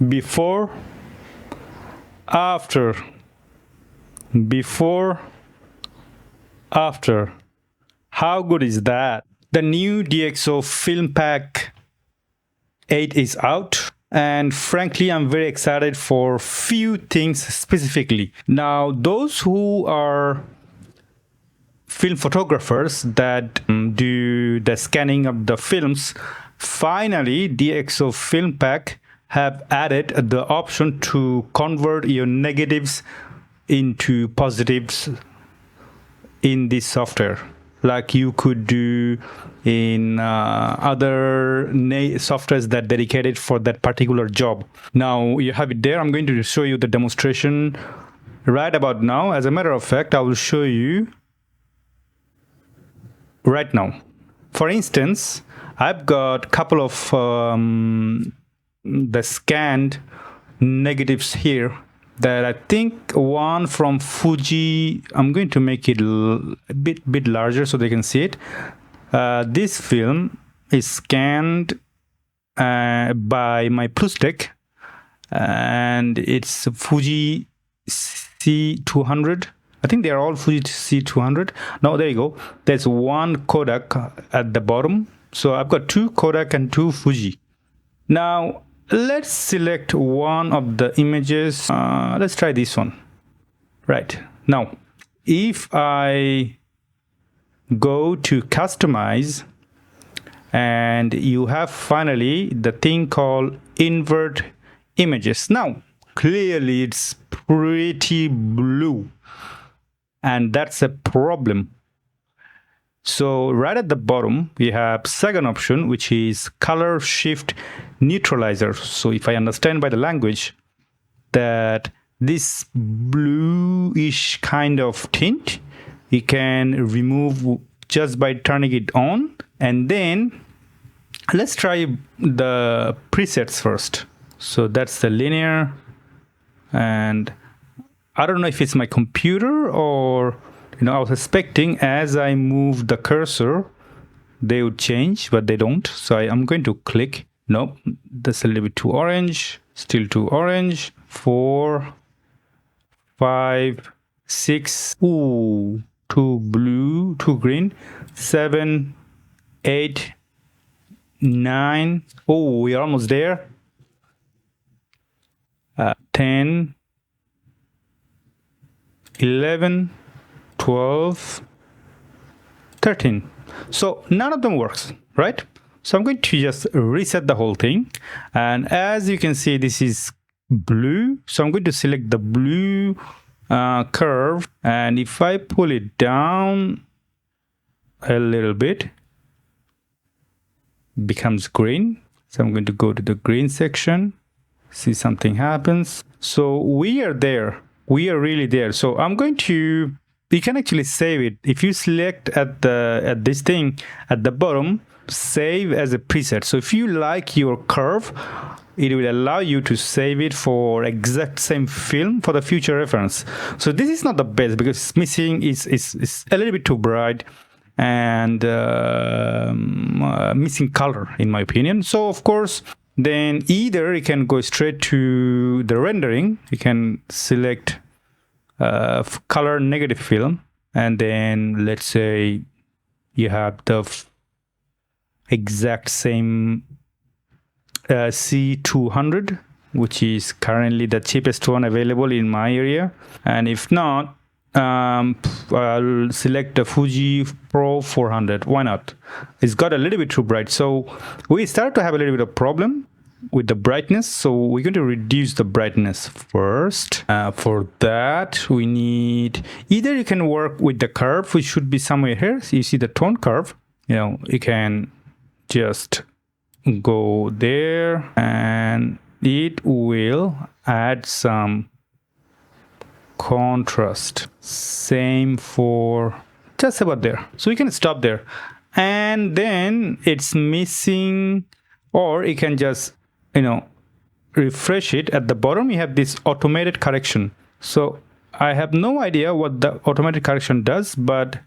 before, after, before, after. How good is that? The new DXO FILMPACK 8 is out, and frankly I'm very excited for few things specifically. Now those who are film photographers that do the scanning of the films, finally DXO FILMPACK have added the option to convert your negatives into positives in this software, like you could do in other softwares that dedicated for that particular job. Now you have it there. I'm going to show you the demonstration right about now. As a matter of fact, I will show you right now. For instance, I've got a couple of the scanned negatives here that I think one from Fuji. I'm going to make it a bit larger so they can see it. This film is scanned by my Plus Tech, and it's Fuji C200. I think they are all Fuji C200. No, there you go. There's one Kodak at the bottom. So I've got two Kodak and two Fuji. Now let's select one of the images. Let's try this one. Right. Now, if I go to customize, and you have finally the thing called invert images. Now, clearly it's pretty blue, and that's a problem. So right at the bottom, we have second option, which is color shift neutralizer. So if I understand by the language that this bluish kind of tint, you can remove just by turning it on. And then let's try the presets first. So that's the linear, and I don't know if it's my computer or, I was expecting as I move the cursor, they would change, but they don't. So I'm going to click. Nope, that's a little bit too orange. Still too orange. 4, 5, 6. Ooh, too blue, too green. 7, 8, 9. Oh, we're almost there. 10, 11, 12, 13. So none of them works, right? So I'm going to just reset the whole thing. And as you can see, this is blue. So I'm going to select the blue curve. And if I pull it down a little bit, it becomes green. So I'm going to go to the green section, see something happens. So we are there. We are really there. So I'm going to, you can actually save it. If you select at this thing at the bottom, save as a preset. So if you like your curve, it will allow you to save it for exact same film for the future reference. So this is not the best because it's missing, it's a little bit too bright and missing color in my opinion. So of course, then either you can go straight to the rendering. You can select color negative film, and then let's say you have the exact same C200, which is currently the cheapest one available in my area. And if not, I'll select the Fuji Pro 400. Why not? It's got a little bit too bright. So we start to have a little bit of problem with the brightness. So we're going to reduce the brightness first. For that, we need, either you can work with the curve, which should be somewhere here. So you see the tone curve, you can just go there and it will add some contrast. Same for just about there. So we can stop there. And then it's missing, or you can just, refresh it. At the bottom, you have this automated correction. So I have no idea what the automatic correction does, but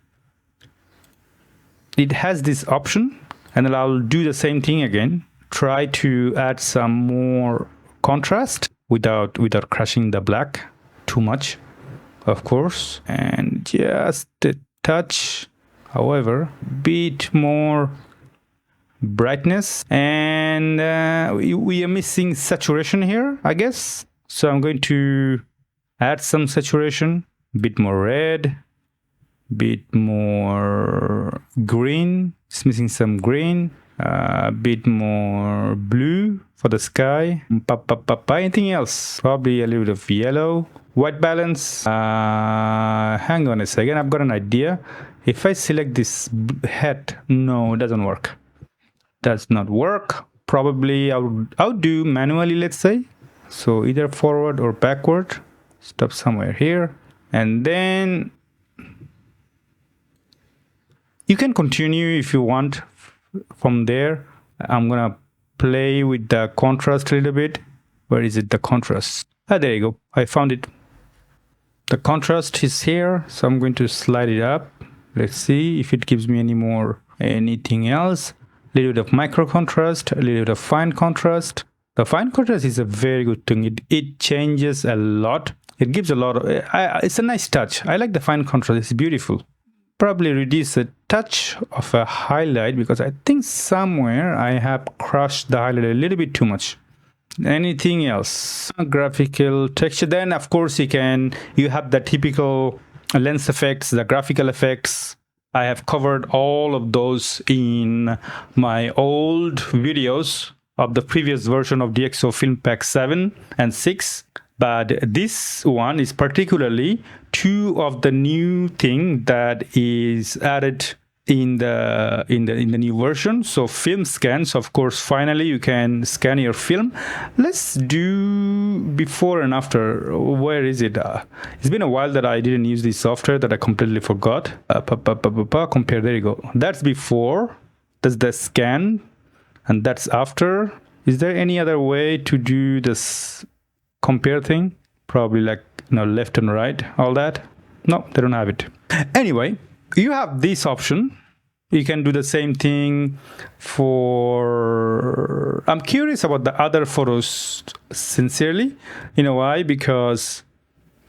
it has this option, and then I'll do the same thing again. Try to add some more contrast without crushing the black too much, of course, and just a touch, however, bit more brightness, and we are missing saturation here, I guess. So I'm going to add some saturation, bit more red, bit more green. It's missing some green, a bit more blue for the sky. Anything else? Probably a little bit of yellow. White balance. Hang on a second. I've got an idea. If I select this head, no, it doesn't work. Does not work. Probably I'll do manually, let's say. So either forward or backward. Stop somewhere here. And then you can continue if you want from there. I'm gonna play with the contrast a little bit. Where is it, the contrast? There you go. I found it. The contrast is here. So I'm going to slide it up. Let's see if it gives me anything else. A little bit of micro contrast, a little bit of fine contrast. The fine contrast is a very good thing. It changes a lot. It gives a lot of, it's a nice touch. I like the fine contrast. It's beautiful. Probably reduce a touch of a highlight because I think somewhere I have crushed the highlight a little bit too much. Anything else? Graphical texture. Then of course you have the typical lens effects, the graphical effects. I have covered all of those in my old videos of the previous version of DXO FILMPACK 7 and 6. But this one is particularly two of the new thing that is added in the new version. So film scans, of course, finally you can scan your film. Let's do before and after. Where is it? It's been a while that I didn't use this software that I completely forgot. Compare, there you go. That's before, that's the scan, and that's after. Is there any other way to do this compare thing? Probably like, left and right, all that. No, they don't have it. Anyway, you have this option. You can do the same thing for... I'm curious about the other photos, sincerely. You know why? Because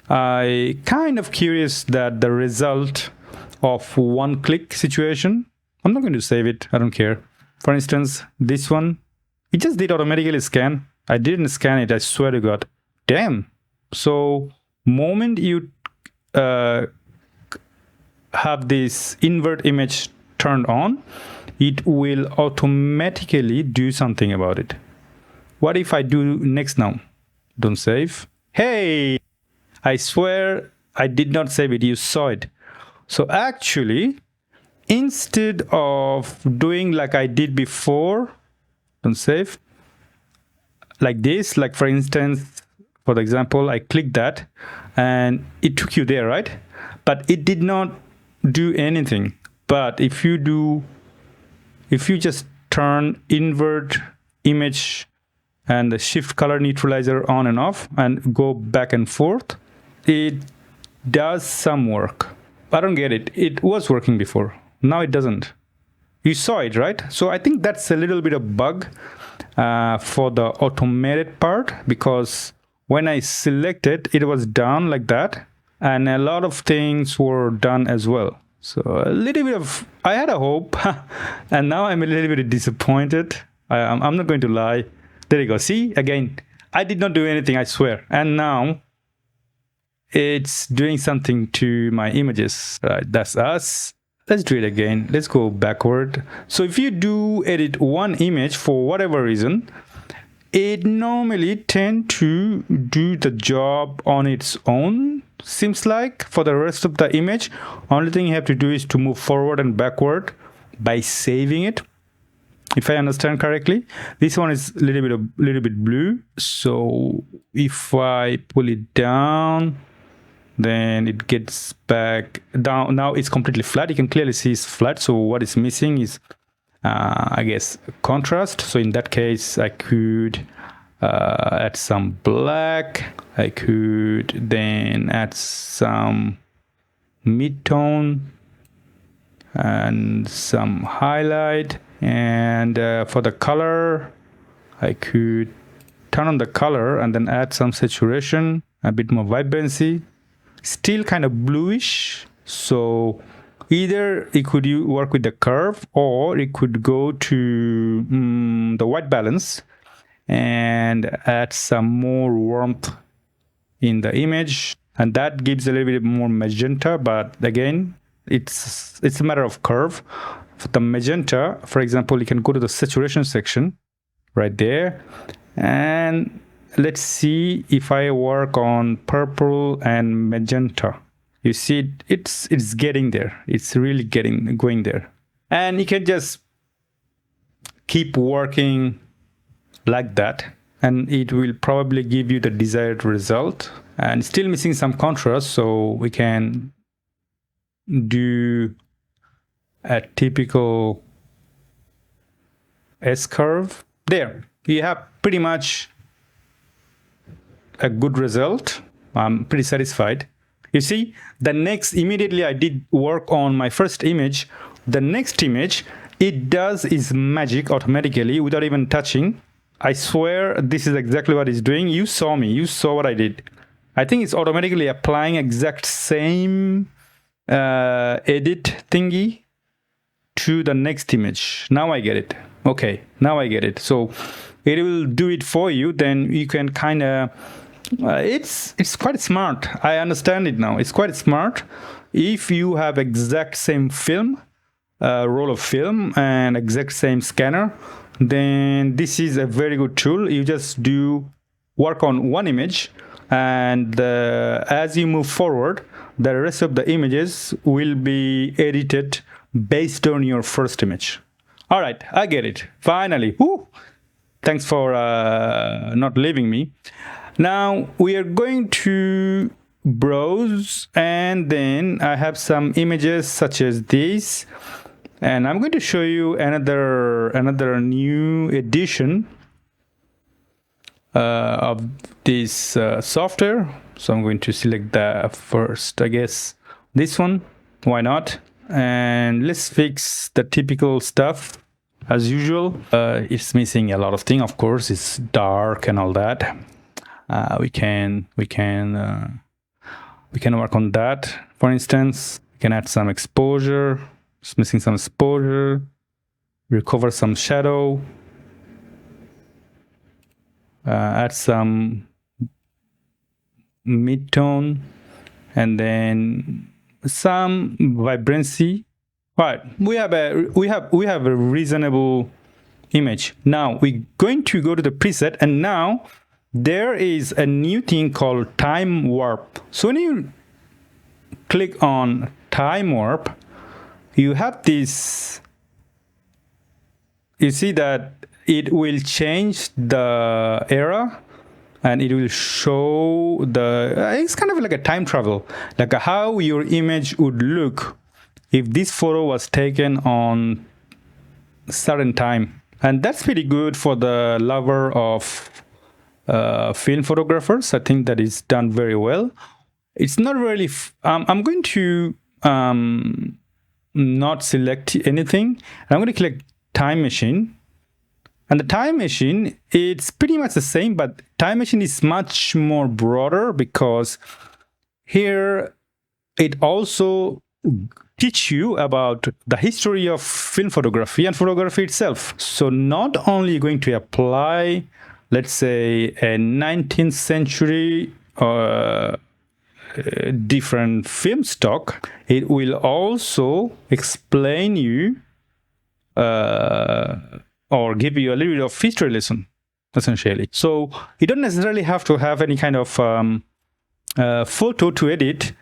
I kind of curious that the result of one-click situation, I'm not going to save it. I don't care. For instance, this one, it just did automatically scan. I didn't scan it. I swear to God. Damn. So, moment you have this invert image turned on, it will automatically do something about it. What if I do next now? Don't save. Hey, I swear I did not save it. You saw it. So actually, instead of doing like I did before, don't save, like this, like for instance, for example, I clicked that and it took you there, right? But it did not do anything. But if you just turn invert image and the shift color neutralizer on and off and go back and forth, it does some work. I don't get it. It was working before. Now it doesn't. You saw it, right? So I think that's a little bit of bug for the automated part, because when I selected, it was done like that. And a lot of things were done as well. So a little bit of, I had a hope, and now I'm a little bit disappointed. I'm not going to lie. There you go. See, again, I did not do anything, I swear. And now it's doing something to my images. Right, that's us. Let's do it again. Let's go backward. So if you do edit one image for whatever reason, it normally tends to do the job on its own. Seems like for the rest of the image, only thing you have to do is to move forward and backward by saving it. If I understand correctly, this one is a little bit blue. So if I pull it down, then it gets back down. Now it's completely flat. You can clearly see it's flat. So what is missing is, I guess, contrast. So in that case, I could add some black. I could then add some mid-tone and some highlight. And for the color, I could turn on the color and then add some saturation, a bit more vibrancy. Still kind of bluish. So either it could work with the curve, or it could go to the white balance and add some more warmth in the image, and that gives a little bit more magenta. But again, it's a matter of curve. For the magenta, for example, you can go to the saturation section right there, and let's see if I work on purple and magenta. You see it's getting there. It's really going there. And you can just keep working like that, and it will probably give you the desired result. And still missing some contrast, so we can do a typical S-curve. There, you have pretty much a good result. I'm pretty satisfied. You see, the next, immediately I did work on my first image. The next image, it does its magic automatically without even touching. I swear this is exactly what it's doing. You saw me, you saw what I did. I think it's automatically applying exact same edit thingy to the next image. Now I get it. Okay, now I get it. So it will do it for you. Then you can kind of, it's quite smart. I understand it now. It's quite smart. If you have exact same film, roll of film, and exact same scanner, then this is a very good tool. You just do work on one image, and as you move forward, the rest of the images will be edited based on your first image. All right, I get it. Finally. Woo! Thanks for not leaving me. Now we are going to browse, and then I have some images such as this, and I'm going to show you another new edition of this software. So I'm going to select the first, I guess this one, why not? And let's fix the typical stuff as usual. It's missing a lot of things, of course. It's dark and all that. We can work on that. For instance, we can add some exposure. It's missing some exposure. Recover some shadow. Add some midtone, and then some vibrancy. All right, we have a reasonable image. Now we're going to go to the preset, and now there is a new thing called time warp. So when you click on time warp, you have this, you see that it will change the era, and it will show it's kind of like a time travel, like how your image would look if this photo was taken on a certain time. And that's pretty good for the lover of film photographers. I think that is done very well. It's not really, I'm going to not select anything. I'm going to click time machine. And the time machine, it's pretty much the same, but time machine is much more broader, because here it also teach you about the history of film photography and photography itself. So not only going to apply, let's say, a 19th century different film stock, it will also explain you or give you a little bit of history lesson, essentially. So you don't necessarily have to have any kind of photo to edit.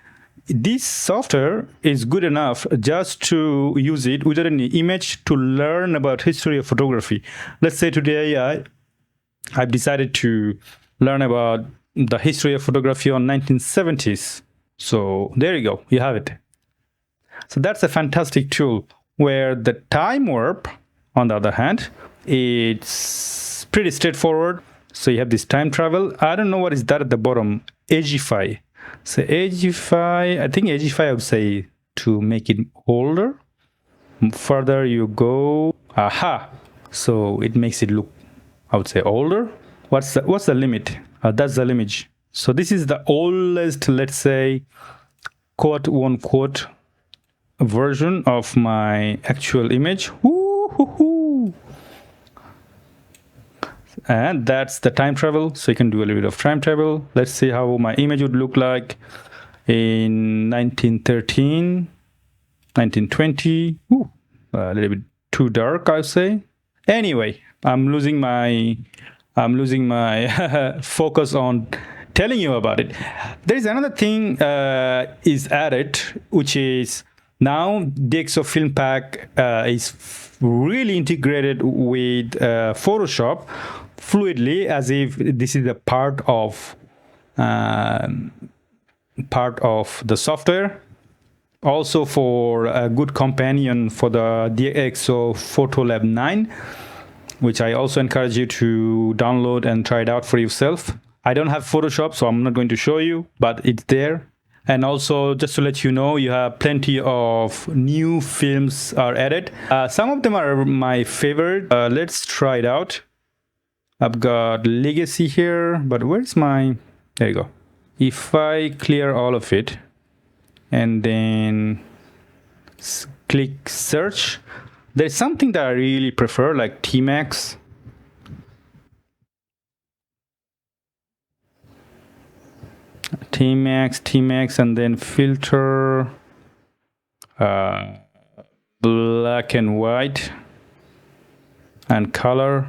This software is good enough just to use it without any image to learn about history of photography. Let's say today I've decided to learn about the history of photography on 1970s. So there you go, you have it. So that's a fantastic tool, where the time warp, on the other hand, it's pretty straightforward. So you have this time travel. I don't know what is that at the bottom. Agify. So Agify, I think Agify, I would say to make it older. Further you go, aha. So it makes it look, I would say, older. what's the limit? That's the limit. So this is the oldest, let's say, quote unquote, version of my actual image. Woo-hoo-hoo. And that's the time travel. So you can do a little bit of time travel. Let's see how my image would look like in 1913, 1920. Ooh, a little bit too dark, I'll say. Anyway, I'm losing my focus on telling you about it. There is another thing is added, which is now DXO FILMPACK is really integrated with Photoshop fluidly, as if this is a part of the software. Also for a good companion for the DXO PhotoLab 9, which I also encourage you to download and try it out for yourself. I don't have Photoshop, so I'm not going to show you, but it's there. And also, just to let you know, you have plenty of new films are added. Some of them are my favorite. Let's try it out. I've got Legacy here, but where's my... There you go. If I clear all of it and then click search, there's something that I really prefer, like Tmax. Tmax, and then filter, black and white, and color,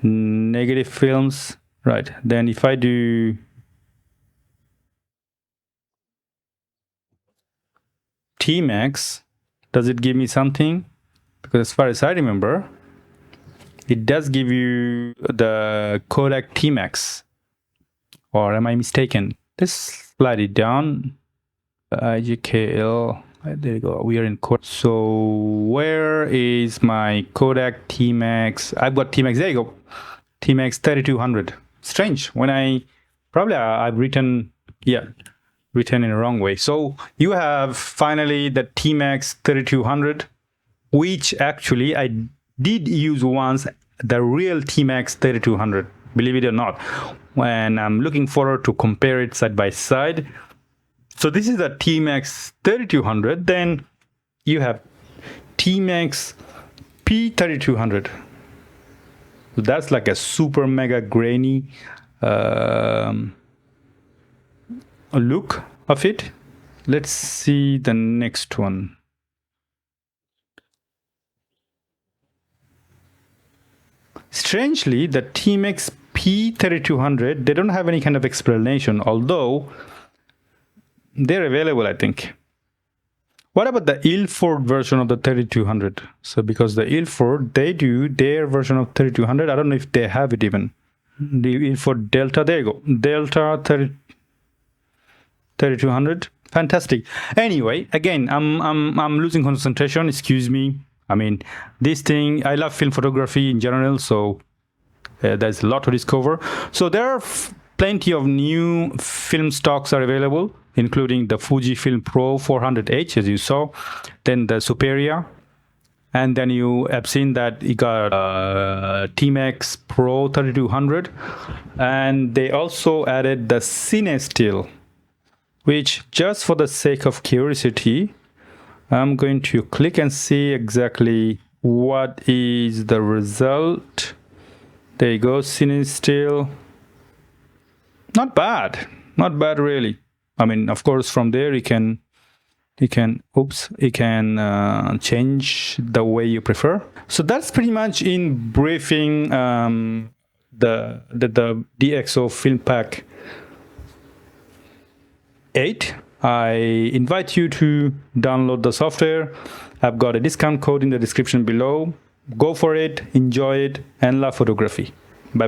negative films. Right, then if I do Tmax, does it give me something? Because as far as I remember, it does give you the Kodak Tmax. Or am I mistaken? Let's slide it down. IGKL. There you go. We are in Kodak. So where is my Kodak Tmax? I've got Tmax. There you go. Tmax 3200. Strange. When I've written in a wrong way. So you have finally the Tmax 3200, which actually I did use once, the real Tmax 3200. Believe it or not, when I'm looking forward to compare it side by side. So this is the Tmax 3200. Then you have Tmax P3200. So that's like a super mega grainy look of it. Let's see the next one. Strangely, the Tmax P3200, they don't have any kind of explanation, although they're available, I think. What about the Ilford version of the 3200? So because the Ilford, they do their version of 3200. I don't know if they have it even. The Ilford Delta, there you go. Delta 3200, fantastic. Anyway, again, I'm losing concentration, excuse me. I mean, this thing, I love film photography in general, so there's a lot to discover. So there are plenty of new film stocks are available, including the Fujifilm Pro 400H, as you saw, then the Superia, and then you have seen that you got Tmax Pro 3200, and they also added the CineStill, which, just for the sake of curiosity, I'm going to click and see exactly what is the result. There you go, CineStill. Not bad really. I mean, of course, from there you can change the way you prefer. So that's pretty much in briefing the DXO FILMPACK 8. I invite you to download the software. I've got a discount code in the description below. Go for it, enjoy it, and love photography.